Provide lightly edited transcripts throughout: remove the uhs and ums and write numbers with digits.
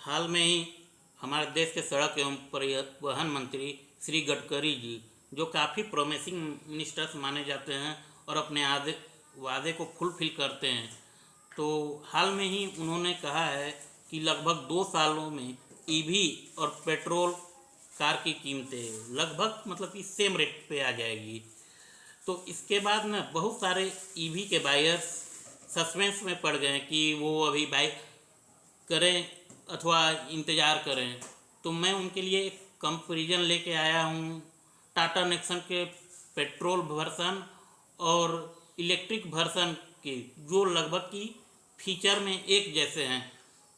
हाल में ही हमारे देश के सड़क एवं परिवहन मंत्री श्री गडकरी जी, जो काफ़ी प्रोमिसिंग मिनिस्टर्स माने जाते हैं और अपने वादे को फुलफिल करते हैं, तो हाल में ही उन्होंने कहा है कि लगभग 2 सालों में ईवी और पेट्रोल कार की कीमतें लगभग मतलब कि सेम रेट पे आ जाएगी। तो इसके बाद ना बहुत सारे ईवी के बायर्स सस्पेंस में पड़ गए कि वो अभी बाई करें अथवा इंतज़ार करें। तो मैं उनके लिए एक कंपैरिजन लेके आया हूँ टाटा नेक्सन के पेट्रोल वर्सन और इलेक्ट्रिक वर्सन के, जो लगभग की फीचर में एक जैसे हैं।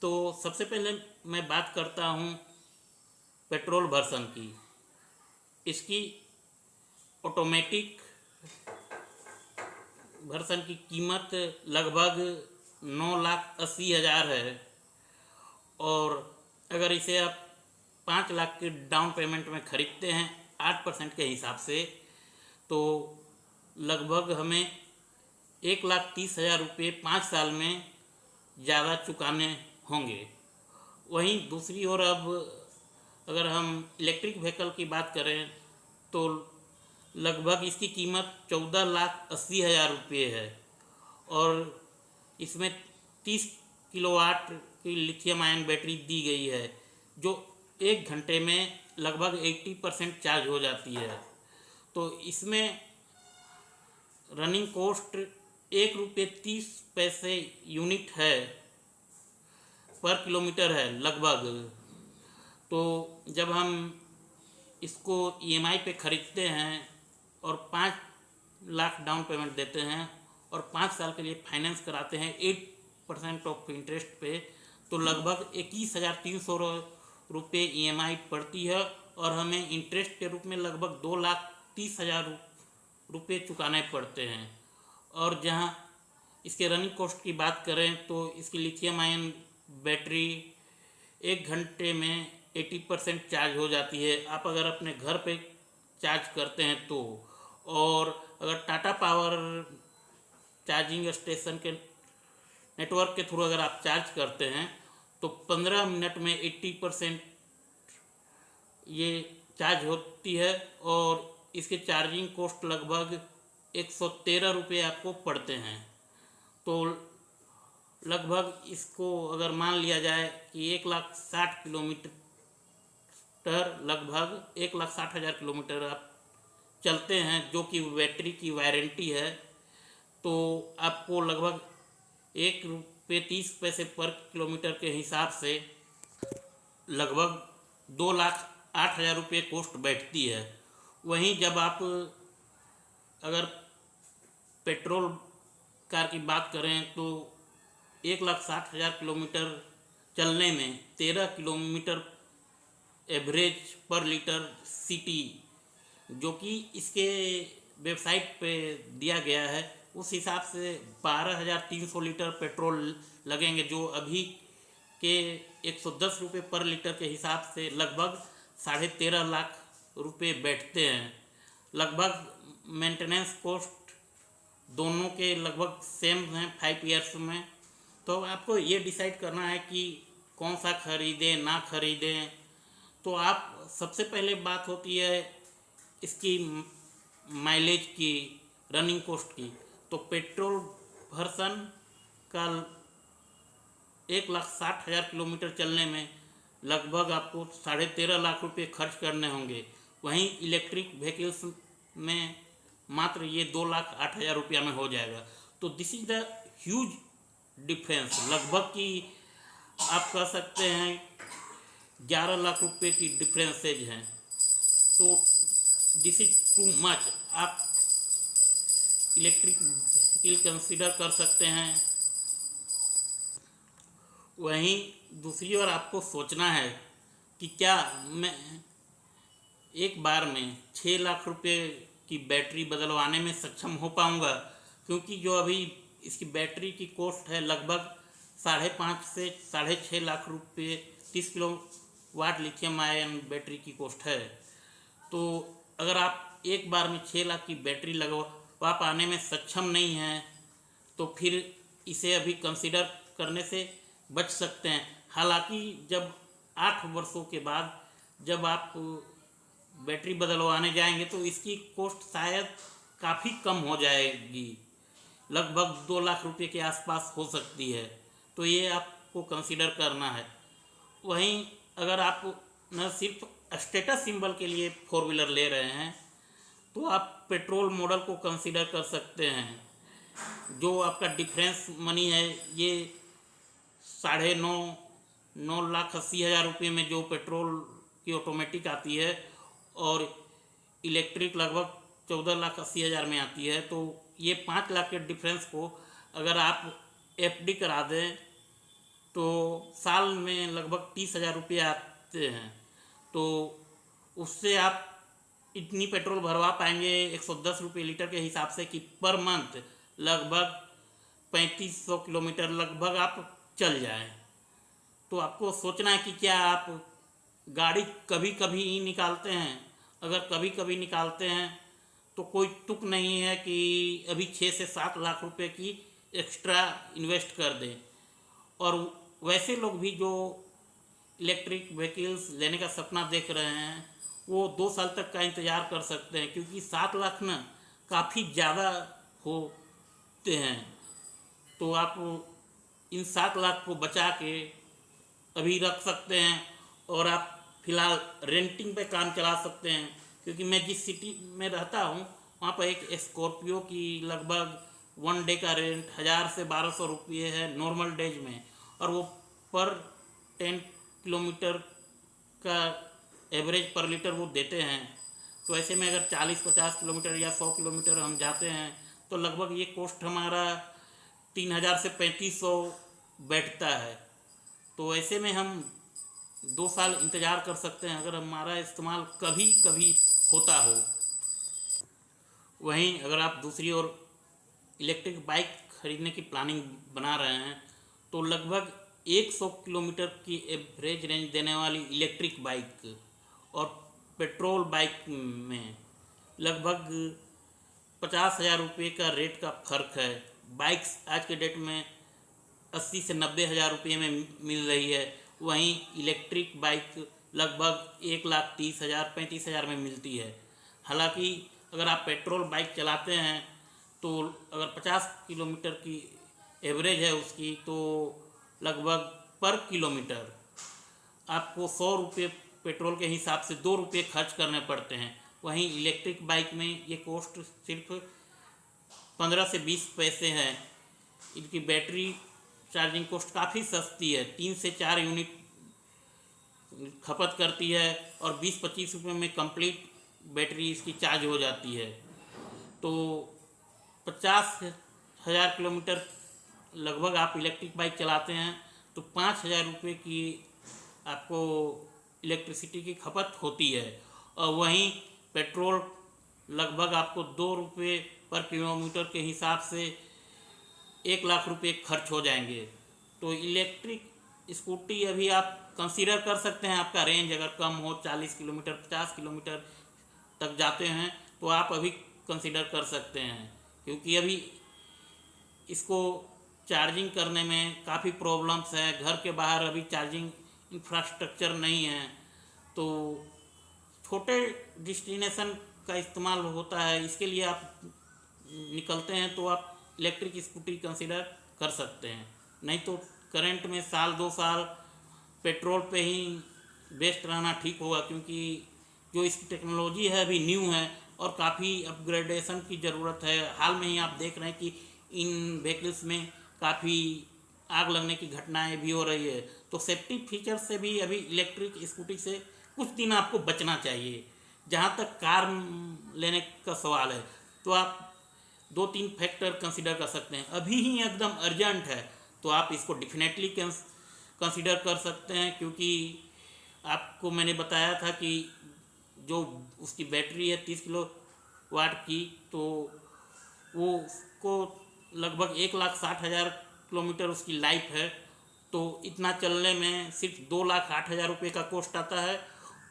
तो सबसे पहले मैं बात करता हूँ पेट्रोल वर्सन की। इसकी ऑटोमेटिक वर्सन की कीमत लगभग 9,80,000 है, और अगर इसे आप 5 लाख के डाउन पेमेंट में ख़रीदते हैं 8% के हिसाब से, तो लगभग हमें 1,30,000 रुपये 5 साल में ज़्यादा चुकाने होंगे। वहीं दूसरी ओर अब अगर हम इलेक्ट्रिक व्हीकल की बात करें तो लगभग इसकी कीमत 14,80,000 रुपये है, और इसमें 30 किलोवाट की लिथियम आयन बैटरी दी गई है, जो 1 घंटे में लगभग 80% चार्ज हो जाती है। तो इसमें रनिंग कॉस्ट 1 रुपये 30 पैसे यूनिट है, पर किलोमीटर है लगभग। तो जब हम इसको EMI पे ख़रीदते हैं और 5 लाख डाउन पेमेंट देते हैं और 5 साल के लिए फाइनेंस कराते हैं 8% ऑफ इंटरेस्ट पे, तो लगभग 21,300 रुपये EMI पड़ती है, और हमें इंटरेस्ट के रूप में लगभग 2,30,000 रुपये चुकाने पड़ते हैं। और जहां इसके रनिंग कॉस्ट की बात करें तो इसकी लिथियम आयन बैटरी 1 घंटे में 80% चार्ज हो जाती है, आप अगर अपने घर पे चार्ज करते हैं तो। और अगर टाटा पावर चार्जिंग स्टेशन के नेटवर्क के थ्रू अगर आप चार्ज करते हैं तो 15 मिनट में 80% ये चार्ज होती है, और इसके चार्जिंग कॉस्ट लगभग 113 रुपये आपको पड़ते हैं। तो लगभग इसको अगर मान लिया जाए कि 1,60,000 किलोमीटर, लगभग 1,60,000 किलोमीटर आप चलते हैं, जो कि बैटरी की वारंटी है, तो आपको लगभग 1 रुपये 30 पैसे पर किलोमीटर के हिसाब से लगभग 2,08,000 रुपये कॉस्ट बैठती है। वहीं जब आप अगर पेट्रोल कार की बात करें तो 1,60,000 किलोमीटर चलने में 13 किलोमीटर एवरेज पर लीटर सिटी, जो कि इसके वेबसाइट पे दिया गया है, उस हिसाब से 12,300 लीटर पेट्रोल लगेंगे, जो अभी के 110 रुपये पर लीटर के हिसाब से लगभग 13.5 लाख रुपये बैठते हैं। लगभग मेंटेनेंस कॉस्ट दोनों के लगभग सेम हैं 5 ईयर्स में। तो आपको ये डिसाइड करना है कि कौन सा खरीदें ना खरीदें। तो आप सबसे पहले बात होती है इसकी माइलेज की, रनिंग कॉस्ट की। तो पेट्रोल वर्सन का 1,60,000 किलोमीटर चलने में लगभग आपको 13.5 लाख रुपये खर्च करने होंगे। वहीं इलेक्ट्रिक व्हीकल्स में मात्र ये 2,08,000 रुपया में हो जाएगा। तो this is the huge difference, लगभग कि आप कह सकते हैं 11 लाख रुपये की डिफरेंसेज हैं। तो दिस इज टू मच। आप इलेक्ट्रिक व्हीकल कंसीडर कर सकते हैं। वहीं दूसरी ओर आपको सोचना है कि क्या मैं एक बार में 6 लाख रुपये की बैटरी बदलवाने में सक्षम हो पाऊँगा, क्योंकि जो अभी इसकी बैटरी की कॉस्ट है लगभग 5.5 से 6.5 लाख रुपये 30 किलोवाट लिथियम आयन बैटरी की कॉस्ट है। तो अगर आप एक बार में 6 लाख की बैटरी लगवा पाने में सक्षम नहीं हैं, तो फिर इसे अभी कंसीडर करने से बच सकते हैं। हालांकि जब 8 वर्षों के बाद जब आप बैटरी बदलवाने जाएंगे तो इसकी कॉस्ट शायद काफ़ी कम हो जाएगी, लगभग 2 लाख रुपए के आसपास हो सकती है। तो ये आपको कंसीडर करना है। वहीं अगर आप न सिर्फ स्टेटस सिंबल के लिए 4 व्हीलर ले रहे हैं तो आप पेट्रोल मॉडल को कंसीडर कर सकते हैं। जो आपका डिफरेंस मनी है ये 9,80,000 रुपये में जो पेट्रोल की ऑटोमेटिक आती है और इलेक्ट्रिक लगभग 14,80,000 में आती है। तो ये 5 लाख के डिफरेंस को अगर आप FD करा दें तो साल में लगभग 30,000 रुपये आते हैं। तो उससे आप इतनी पेट्रोल भरवा पाएंगे 110 रुपये लीटर के हिसाब से कि पर मंथ लगभग 3500 किलोमीटर लगभग आप चल जाएं। तो आपको सोचना है कि क्या आप गाड़ी कभी कभी ही निकालते हैं। अगर कभी कभी निकालते हैं तो कोई तुक नहीं है कि अभी 6 से 7 लाख रुपए की एक्स्ट्रा इन्वेस्ट कर दें। और वैसे लोग भी जो इलेक्ट्रिक व्हीकल्स लेने का सपना देख रहे हैं वो 2 साल तक का इंतज़ार कर सकते हैं, क्योंकि 7 लाख ना काफ़ी ज़्यादा होते हैं। तो आप इन 7 लाख को बचा के अभी रख सकते हैं और आप फ़िलहाल रेंटिंग पे काम चला सकते हैं। क्योंकि मैं जिस सिटी में रहता हूँ वहाँ पर एक स्कॉर्पियो की लगभग 1 डे का रेंट 1000 से 1200 रुपये है नॉर्मल डेज में, और वो पर 10 किलोमीटर का एवरेज पर लीटर वो देते हैं। तो ऐसे में अगर 40-50 किलोमीटर या 100 किलोमीटर हम जाते हैं तो लगभग ये कॉस्ट हमारा 3,000 से 3,500 बैठता है। तो ऐसे में हम 2 साल इंतज़ार कर सकते हैं अगर हमारा इस्तेमाल कभी कभी होता हो। वहीं अगर आप दूसरी ओर इलेक्ट्रिक बाइक खरीदने की प्लानिंग बना रहे हैं तो लगभग 100 किलोमीटर की एवरेज रेंज देने वाली इलेक्ट्रिक बाइक और पेट्रोल बाइक में लगभग 50,000 रुपये का रेट का फ़र्क है। बाइक्स आज के डेट में 80 से 90,000 रुपये में मिल रही है, वहीं इलेक्ट्रिक बाइक लगभग 1,30,000 35,000 में मिलती है। हालांकि अगर आप पेट्रोल बाइक चलाते हैं तो अगर 50 किलोमीटर की एवरेज है उसकी तो लगभग पर किलोमीटर आपको 100 रुपये पेट्रोल के हिसाब से 2 रुपये खर्च करने पड़ते हैं। वहीं इलेक्ट्रिक बाइक में ये कॉस्ट सिर्फ 15 से 20 पैसे है। इनकी बैटरी चार्जिंग कॉस्ट काफ़ी सस्ती है, 3 से 4 यूनिट खपत करती है और 20-25 रुपये में कंप्लीट बैटरी इसकी चार्ज हो जाती है। तो 50,000 किलोमीटर लगभग आप इलेक्ट्रिक बाइक चलाते हैं तो 5,000 रुपये की आपको इलेक्ट्रिसिटी की खपत होती है। और वहीं पेट्रोल लगभग आपको 2 रुपये पर किलोमीटर के हिसाब से 1 लाख रुपये खर्च हो जाएंगे। तो इलेक्ट्रिक स्कूटी अभी आप कंसीडर कर सकते हैं। आपका रेंज अगर कम हो 40 किलोमीटर 50 किलोमीटर तक जाते हैं तो आप अभी कंसीडर कर सकते हैं, क्योंकि अभी इसको चार्जिंग करने में काफ़ी प्रॉब्लम्स है। घर के बाहर अभी चार्जिंग इंफ्रास्ट्रक्चर नहीं है, तो छोटे डेस्टिनेशन का इस्तेमाल होता है। इसके लिए आप निकलते हैं तो आप इलेक्ट्रिक स्कूटी कंसीडर कर सकते हैं। नहीं तो करंट में साल 2 साल पेट्रोल पे ही बेस्ट रहना ठीक होगा, क्योंकि जो इसकी टेक्नोलॉजी है अभी न्यू है और काफ़ी अपग्रेडेशन की ज़रूरत है। हाल में ही आप देख रहे हैं कि इन व्हीकल्स में काफ़ी आग लगने की घटनाएं भी हो रही है। तो सेफ्टी फीचर से भी अभी इलेक्ट्रिक स्कूटी से कुछ दिन आपको बचना चाहिए। जहाँ तक कार लेने का सवाल है तो आप 2-3 फैक्टर कंसीडर कर सकते हैं। अभी ही एकदम अर्जेंट है तो आप इसको डेफिनेटली कंसीडर कर सकते हैं, क्योंकि आपको मैंने बताया था कि जो उसकी बैटरी है 30 किलो वाट की, तो वो उसको लगभग 1,60,000 किलोमीटर उसकी लाइफ है। तो इतना चलने में सिर्फ 2,08,000 रुपये का कॉस्ट आता है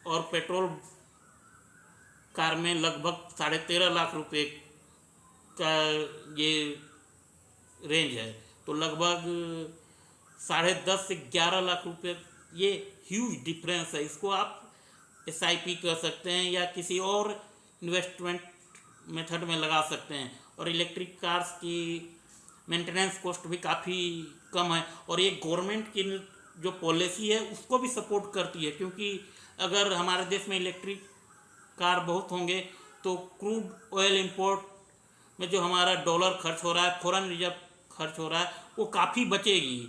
और पेट्रोल कार में लगभग 13.5 लाख रुपये का ये रेंज है। तो लगभग 10.5 से 11 लाख रुपए, ये ह्यूज डिफरेंस है। इसको आप SIP कर सकते हैं या किसी और इन्वेस्टमेंट मेथड में लगा सकते हैं। और इलेक्ट्रिक कार्स की मेंटेनेंस कॉस्ट भी काफ़ी कम है, और ये गवर्नमेंट की जो पॉलिसी है उसको भी सपोर्ट करती है, क्योंकि अगर हमारे देश में इलेक्ट्रिक कार बहुत होंगे तो क्रूड ऑयल इंपोर्ट में जो हमारा डॉलर खर्च हो रहा है, फॉरेन रिजर्व खर्च हो रहा है, वो काफ़ी बचेगी,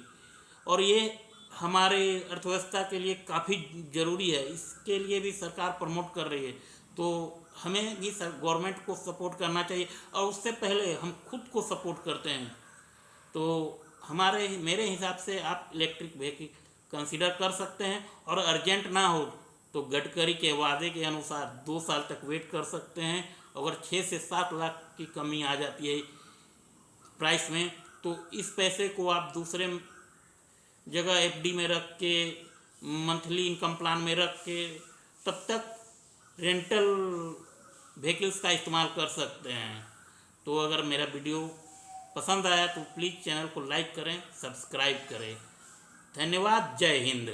और ये हमारे अर्थव्यवस्था के लिए काफ़ी ज़रूरी है। इसके लिए भी सरकार प्रमोट कर रही है, तो हमें भी गवर्नमेंट को सपोर्ट करना चाहिए, और उससे पहले हम खुद को सपोर्ट करते हैं। तो मेरे हिसाब से आप इलेक्ट्रिक व्हीकल कंसीडर कर सकते हैं, और अर्जेंट ना हो तो गडकरी के वादे के अनुसार 2 साल तक वेट कर सकते हैं। अगर 6 से 7 लाख की कमी आ जाती है प्राइस में, तो इस पैसे को आप दूसरे जगह FD में रख के, मंथली इनकम प्लान में रख के, तब तक रेंटल व्हीकल्स का इस्तेमाल कर सकते हैं। तो अगर मेरा वीडियो पसंद आया तो प्लीज़ चैनल को लाइक करें, सब्सक्राइब करें। धन्यवाद। जय हिंद।